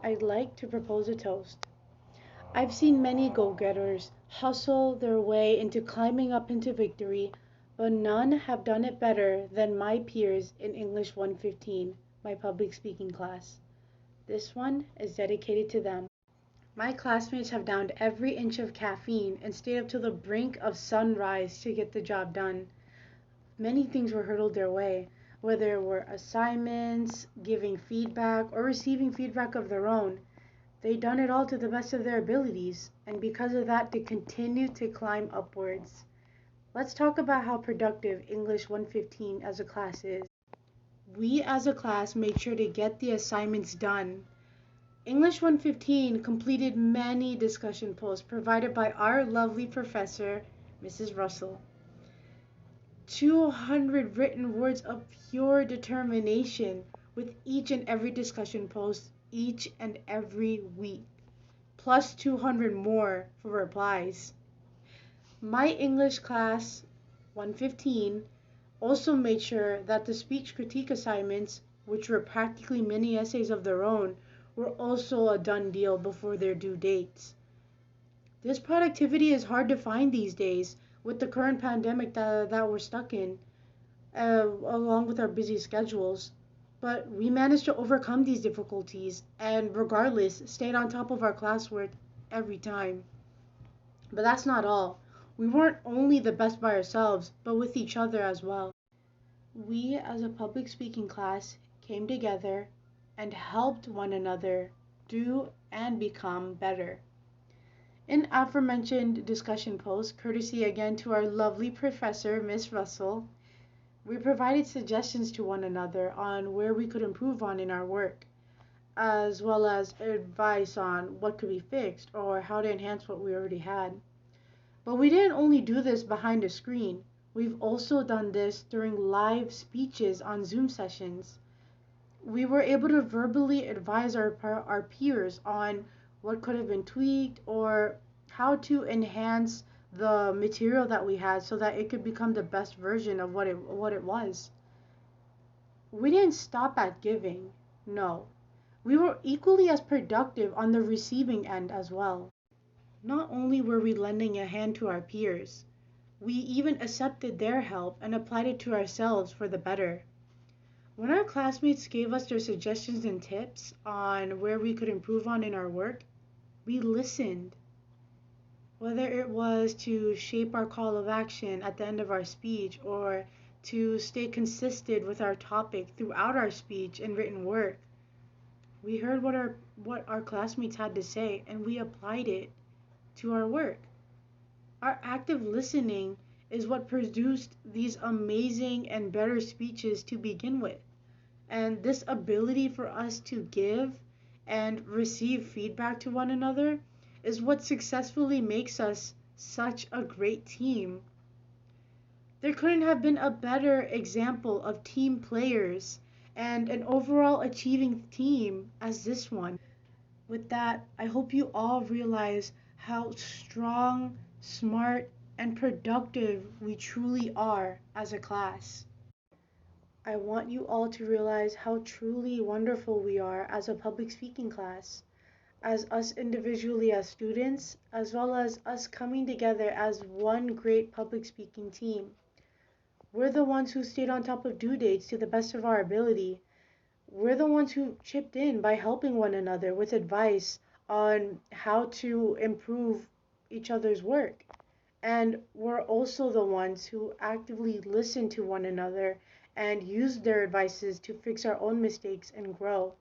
I'd like to propose a toast. I've seen many go-getters hustle their way into climbing up into victory, but none have done it better than my peers in English 115, my public speaking class. This one is dedicated to them. My classmates have downed every inch of caffeine and stayed up till the brink of sunrise to get the job done. Many things were hurdled their way, whether it were assignments, giving feedback, or receiving feedback of their own. They done it all to the best of their abilities, and because of that, they continue to climb upwards. Let's talk about how productive English 115 as a class is. We as a class made sure to get the assignments done. English 115 completed many discussion posts provided by our lovely professor, Mrs. Russell. 200 written words of pure determination with each and every discussion post each and every week, plus 200 more for replies. My English class 115 also made sure that the speech critique assignments, which were practically mini essays of their own, were also a done deal before their due dates. This productivity is hard to find these days with the current pandemic that we're stuck in, along with our busy schedules. But we managed to overcome these difficulties and, regardless, stayed on top of our classwork every time. But that's not all. We weren't only the best by ourselves, but with each other as well. We, as a public speaking class, came together and helped one another do and become better. In aforementioned discussion post, courtesy again to our lovely professor, Miss Russell, we provided suggestions to one another on where we could improve on in our work, as well as advice on what could be fixed or how to enhance what we already had. But we didn't only do this behind a screen. We've also done this during live speeches on Zoom sessions. We were able to verbally advise our peers on what could have been tweaked or how to enhance the material that we had so that it could become the best version of what it was. We didn't stop at giving. No. We were equally as productive on the receiving end as well. Not only were we lending a hand to our peers, we even accepted their help and applied it to ourselves for the better. When our classmates gave us their suggestions and tips on where we could improve on in our work, we listened. Whether it was to shape our call of action at the end of our speech or to stay consistent with our topic throughout our speech and written work, we heard what our classmates had to say and we applied it to our work. Our active listening is what produced these amazing and better speeches to begin with. And this ability for us to give and receive feedback to one another is what successfully makes us such a great team. There couldn't have been a better example of team players and an overall achieving team as this one. With that, I hope you all realize how strong, smart, and productive we truly are as a class. I want you all to realize how truly wonderful we are as a public speaking class, as us individually as students, as well as us coming together as one great public speaking team. We're the ones who stayed on top of due dates to the best of our ability. We're the ones who chipped in by helping one another with advice on how to improve each other's work. And we're also the ones who actively listen to one another and use their advices to fix our own mistakes and grow.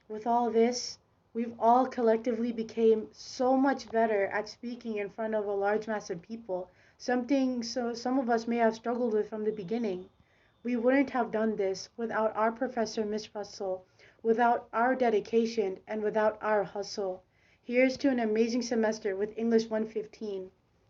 With all this, we've all collectively became so much better at speaking in front of a large mass of people, something so some of us may have struggled with from the beginning. We wouldn't have done this without our professor, Miss Russell, without our dedication, and without our hustle. Here's to an amazing semester with English 115.